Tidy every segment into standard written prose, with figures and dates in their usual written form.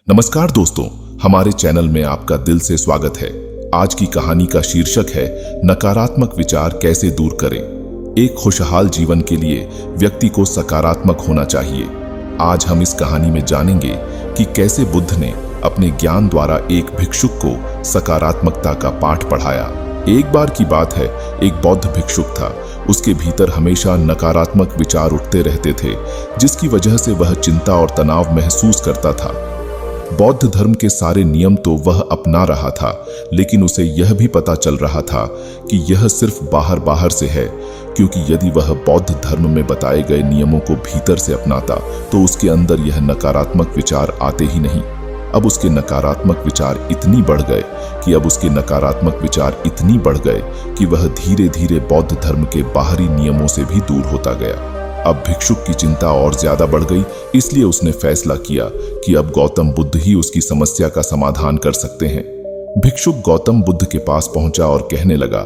नमस्कार दोस्तों, हमारे चैनल में आपका दिल से स्वागत है। आज की कहानी का शीर्षक है नकारात्मक विचार कैसे दूर करें। एक खुशहाल जीवन के लिए व्यक्ति को सकारात्मक होना चाहिए। आज हम इस कहानी में जानेंगे कि कैसे बुद्ध ने अपने ज्ञान द्वारा एक भिक्षुक को सकारात्मकता का पाठ पढ़ाया। एक बार की बात है, एक बौद्ध भिक्षुक था। उसके भीतर हमेशा नकारात्मक विचार उठते रहते थे, जिसकी वजह से वह चिंता और तनाव महसूस करता था। बौद्ध धर्म के सारे नियम तो वह अपना रहा था, लेकिन उसे यह भी पता चल रहा था कि यह सिर्फ बाहर बाहर से है, क्योंकि यदि वह बौद्ध धर्म में बताए गए नियमों को भीतर से अपनाता तो उसके अंदर यह नकारात्मक विचार आते ही नहीं। अब उसके नकारात्मक विचार इतनी बढ़ गए कि वह धीरे धीरे बौद्ध धर्म के बाहरी नियमों से भी दूर होता गया। अब भिक्षुक की चिंता और ज्यादा बढ़ गई, इसलिए उसने फैसला किया कि अब गौतम बुद्ध ही उसकी समस्या का समाधान कर सकते हैं। भिक्षुक गौतम बुद्ध के पास पहुंचा और कहने लगा,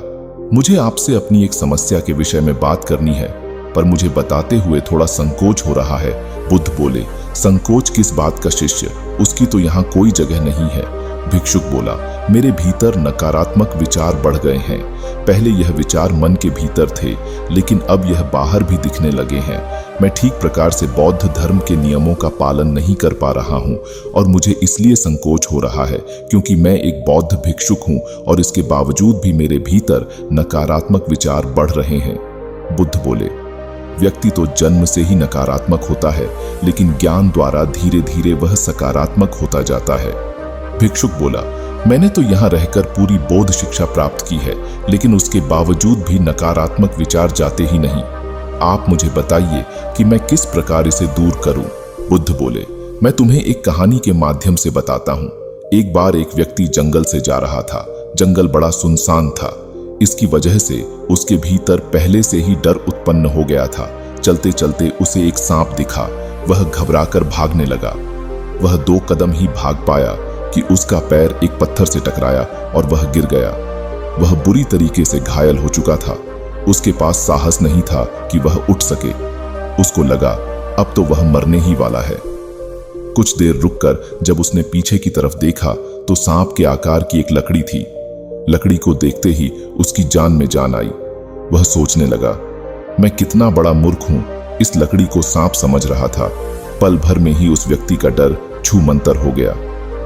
मुझे आपसे अपनी एक समस्या के विषय में बात करनी है, पर मुझे बताते हुए थोड़ा संकोच हो रहा है। बुद्ध बोले, संकोच किस बात का शिष्य, उसकी तो यहाँ कोई जगह नहीं है। भिक्षुक बोला, मेरे भीतर नकारात्मक विचार बढ़ गए हैं। पहले यह विचार मन के भीतर थे, लेकिन अब यह बाहर भी दिखने लगे हैं। मैं ठीक प्रकार से बौद्ध धर्म के नियमों का पालन नहीं कर पा रहा हूँ, और मुझे इसलिए संकोच हो रहा है क्योंकि मैं एक बौद्ध भिक्षुक हूँ और इसके बावजूद भी मेरे भीतर नकारात्मक विचार बढ़ रहे हैं। बुद्ध बोले, व्यक्ति तो जन्म से ही नकारात्मक होता है, लेकिन ज्ञान द्वारा धीरे धीरे वह सकारात्मक होता जाता है। भिक्षुक बोला, मैंने तो यहाँ रहकर पूरी बौद्ध शिक्षा प्राप्त की है, लेकिन उसके बावजूद भी नकारात्मक विचार जाते ही नहीं। आप मुझे बताइए कि मैं किस प्रकार इसे दूर करूं। बुद्ध बोले, मैं तुम्हें एक कहानी के माध्यम से बताता हूं। एक बार एक व्यक्ति जंगल से जा रहा था। जंगल बड़ा सुनसान था। इसकी वजह से उसके भीतर पहले से ही डर उत्पन्न हो गया था। चलते चलते उसे एक सांप दिखा। वह घबराकर भागने लगा। वह 2 कदम ही भाग पाया कि उसका पैर एक पत्थर से टकराया और वह गिर गया। वह बुरी तरीके से घायल हो चुका था। उसके पास साहस नहीं था कि वह उठ सके। उसको लगा अब तो वह मरने ही वाला है। कुछ देर रुककर जब उसने पीछे की तरफ देखा तो सांप के आकार की एक लकड़ी थी। लकड़ी को देखते ही उसकी जान में जान आई। वह सोचने लगा, मैं कितना बड़ा मूर्ख हूं, इस लकड़ी को सांप समझ रहा था। पल भर में ही उस व्यक्ति का डर छूमंतर हो गया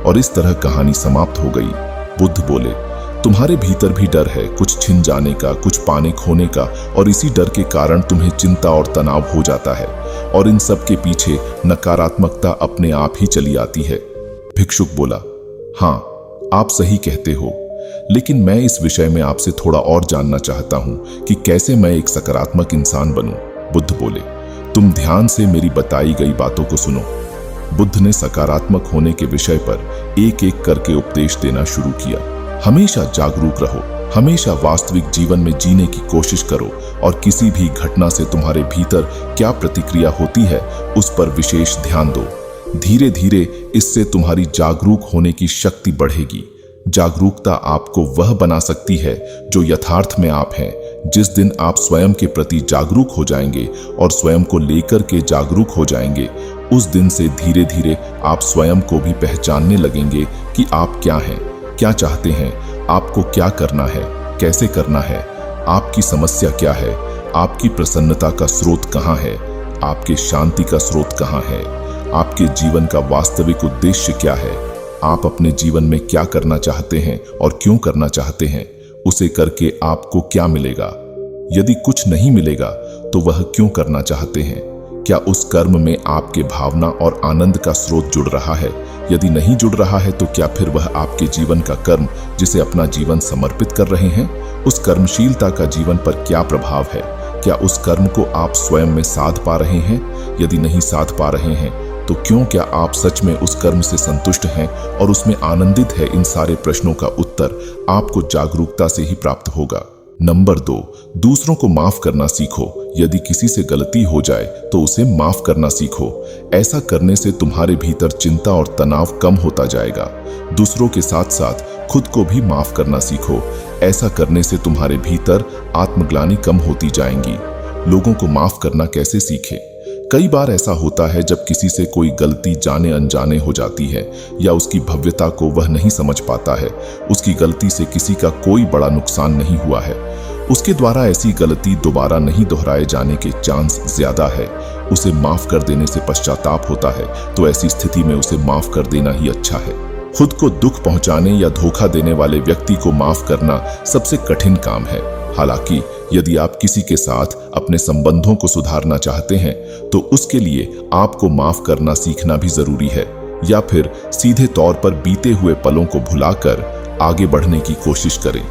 और इस तरह कहानी समाप्त हो गई। बुद्ध बोले, तुम्हारे भीतर भी डर है, कुछ छिन जाने का, कुछ पाने खोने का, और इसी डर के कारण तुम्हें चिंता और तनाव हो जाता है, और इन सब के पीछे नकारात्मकता अपने आप ही चली आती है। भिक्षुक बोला, हाँ, आप सही कहते हो, लेकिन मैं इस विषय में आपसे थोड़ा और जानना चाहता हूं कि कैसे मैं एक सकारात्मक इंसान बनूं। बुद्ध बोले, तुम ध्यान से मेरी बताई गई बातों को सुनो। बुद्ध ने सकारात्मक होने के विषय पर एक एक करके उपदेश देना शुरू किया। हमेशा जागरूक रहो, हमेशा वास्तविक जीवन में जीने की कोशिश करो, और किसी भी घटना से तुम्हारे भीतर क्या प्रतिक्रिया होती है उस पर विशेष ध्यान दो। धीरे धीरे इससे तुम्हारी जागरूक होने की शक्ति बढ़ेगी। जागरूकता आपको वह बना सकती है जो यथार्थ में आप हैं। जिस दिन आप स्वयं के प्रति जागरूक हो जाएंगे और स्वयं को लेकर के जागरूक हो जाएंगे, उस दिन से धीरे धीरे आप स्वयं को भी पहचानने लगेंगे कि आप क्या हैं, क्या चाहते हैं, आपको क्या करना है, कैसे करना है, आपकी समस्या क्या है, आपकी प्रसन्नता का स्रोत कहाँ है, आपके शांति का स्रोत कहाँ है, आपके जीवन का वास्तविक उद्देश्य क्या है, आप अपने जीवन में क्या करना चाहते हैं और क्यों करना चाहते हैं, उसे करके आपको क्या मिलेगा। यदि कुछ नहीं मिलेगा तो वह क्यों करना चाहते हैं। क्या उस कर्म में आपके भावना और आनंद का स्रोत जुड़ रहा है। यदि नहीं जुड़ रहा है तो क्या फिर वह आपके जीवन का कर्म, जिसे अपना जीवन समर्पित कर रहे हैं, उस कर्मशीलता का जीवन पर क्या प्रभाव है। क्या उस कर्म को आप स्वयं में साध पा रहे हैं। यदि नहीं साध पा रहे हैं तो क्यों, क्या आप सच में उस कर्म से संतुष्ट हैं और उसमें आनंदित है। इन सारे प्रश्नों का उत्तर आपको जागरूकता से ही प्राप्त होगा। नंबर 2, दूसरों को माफ करना सीखो। यदि किसी से गलती हो जाए तो उसे माफ करना सीखो। ऐसा करने से तुम्हारे भीतर चिंता और तनाव कम होता जाएगा। दूसरों के साथ साथ खुद को भी माफ करना सीखो। ऐसा करने से तुम्हारे भीतर आत्मग्लानि कम होती जाएंगी। लोगों को माफ करना कैसे सीखें। कई बार ऐसा होता है जब किसी से कोई गलती जाने अनजाने हो जाती है या उसकी भव्यता को वह नहीं समझ पाता है। उसकी गलती से किसी का कोई बड़ा नुकसान नहीं हुआ है, उसके द्वारा ऐसी गलती दोबारा नहीं दोहराए जाने के चांस ज्यादा है। उसे माफ कर देने से पश्चाताप होता है, तो ऐसी स्थिति में उसे माफ कर देना ही अच्छा है। खुद को दुख पहुंचाने या धोखा देने वाले व्यक्ति को माफ करना सबसे कठिन काम है। हालांकि यदि आप किसी के साथ अपने संबंधों को सुधारना चाहते हैं तो उसके लिए आपको माफ करना सीखना भी जरूरी है, या फिर सीधे तौर पर बीते हुए पलों को भुलाकर आगे बढ़ने की कोशिश करें।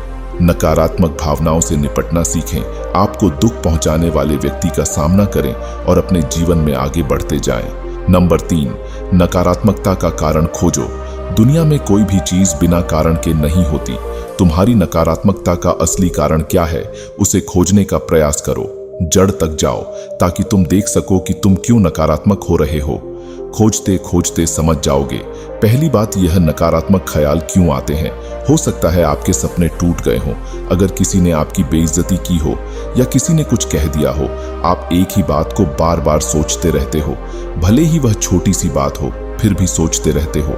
नकारात्मक भावनाओं से निपटना सीखें। आपको दुख पहुंचाने वाले व्यक्ति का सामना करें और अपने जीवन में आगे बढ़ते जाएं। नंबर 3, नकारात्मकता का कारण खोजो। दुनिया में कोई भी चीज बिना कारण के नहीं होती। तुम्हारी नकारात्मकता का असली कारण क्या है, उसे खोजने का प्रयास करो। जड़ तक जाओ ताकि तुम देख सको कि तुम क्यों नकारात्मक हो रहे हो। खोजते खोजते समझ जाओगे। पहली बात यह, नकारात्मक ख्याल क्यों आते हैं। हो सकता है आपके सपने टूट गए हों, अगर किसी ने आपकी बेइज्जती की हो या किसी ने कुछ कह दिया हो। आप एक ही बात को बार बार सोचते रहते हो, भले ही वह छोटी सी बात हो, फिर भी सोचते रहते हो।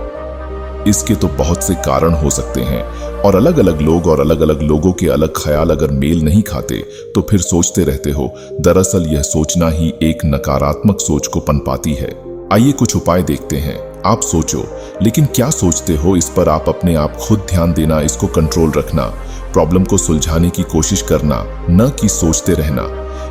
इसके तो बहुत से कारण हो सकते हैं, और अलग अलग लोग और अलग अलग लोगों के अलग ख्याल अगर मेल नहीं खाते तो फिर सोचते रहते हो। दरअसल यह सोचना ही एक नकारात्मक सोच को पनपाती है। आइए कुछ उपाय देखते हैं। आप सोचो, लेकिन क्या सोचते हो इस पर आप अपने आप खुद ध्यान देना, इसको कंट्रोल रखना, प्रॉब्लम को सुलझाने की कोशिश करना, न कि सोचते रहना।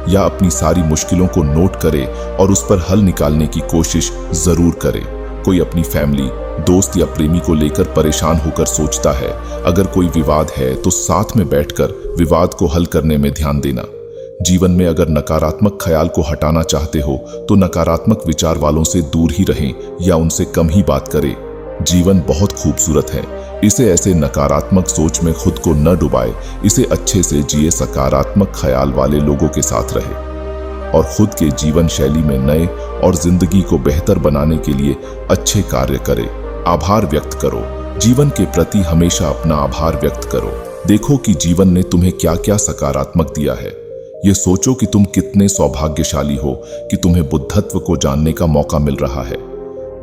या अपनी सारी मुश्किलों को नोट करे और उस पर हल निकालने की कोशिश जरूर करे। कोई अपनी फैमिली, दोस्त या प्रेमी को लेकर परेशान होकर सोचता है, अगर कोई विवाद है तो साथ में बैठकर विवाद को हल करने में ध्यान देना। जीवन में अगर नकारात्मक ख्याल को हटाना चाहते हो तो नकारात्मक विचार वालों से दूर ही रहें या उनसे कम ही बात करें। जीवन बहुत खूबसूरत है, इसे ऐसे नकारात्मक सोच में खुद को न डुबाए, इसे अच्छे से जिए, सकारात्मक ख्याल वाले लोगों के साथ रहे और खुद के जीवन शैली में नए और जिंदगी को बेहतर बनाने के लिए अच्छे कार्य करें। आभार व्यक्त करो। जीवन के प्रति हमेशा अपना आभार व्यक्त करो। देखो कि जीवन ने तुम्हें क्या क्या सकारात्मक दिया है। ये सोचो कि तुम कितने सौभाग्यशाली हो कि तुम्हें बुद्धत्व को जानने का मौका मिल रहा है।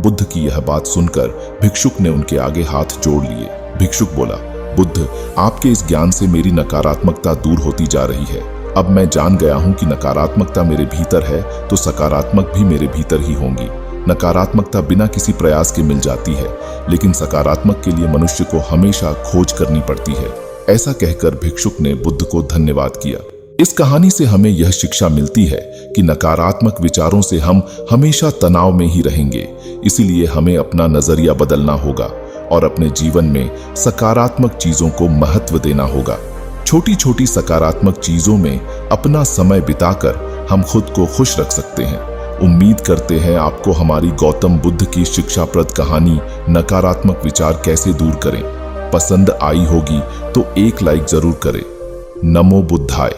बुद्ध की यह बात सुनकर भिक्षुक ने उनके आगे हाथ जोड़ लिए। भिक्षुक बोला, बुद्ध, आपके इस ज्ञान से मेरी नकारात्मकता दूर होती जा रही है। अब मैं जान गया हूं कि नकारात्मकता मेरे भीतर है तो सकारात्मक भी मेरे भीतर ही होंगी। नकारात्मकता बिना किसी प्रयास के मिल जाती है, लेकिन सकारात्मक के लिए मनुष्य को हमेशा खोज करनी पड़ती है। ऐसा कहकर भिक्षुक ने बुद्ध को धन्यवाद किया। इस कहानी से हमें यह शिक्षा मिलती है कि नकारात्मक विचारों से हम हमेशा तनाव में ही रहेंगे। इसीलिए हमें अपना नजरिया बदलना होगा और अपने जीवन में सकारात्मक चीजों को महत्व देना होगा। छोटी छोटी सकारात्मक चीजों में अपना समय बिताकर हम खुद को खुश रख सकते हैं। उम्मीद करते हैं आपको हमारी गौतम बुद्ध की शिक्षाप्रद कहानी नकारात्मक विचार कैसे दूर करें पसंद आई होगी, तो एक लाइक जरूर करें। नमो बुद्धाय।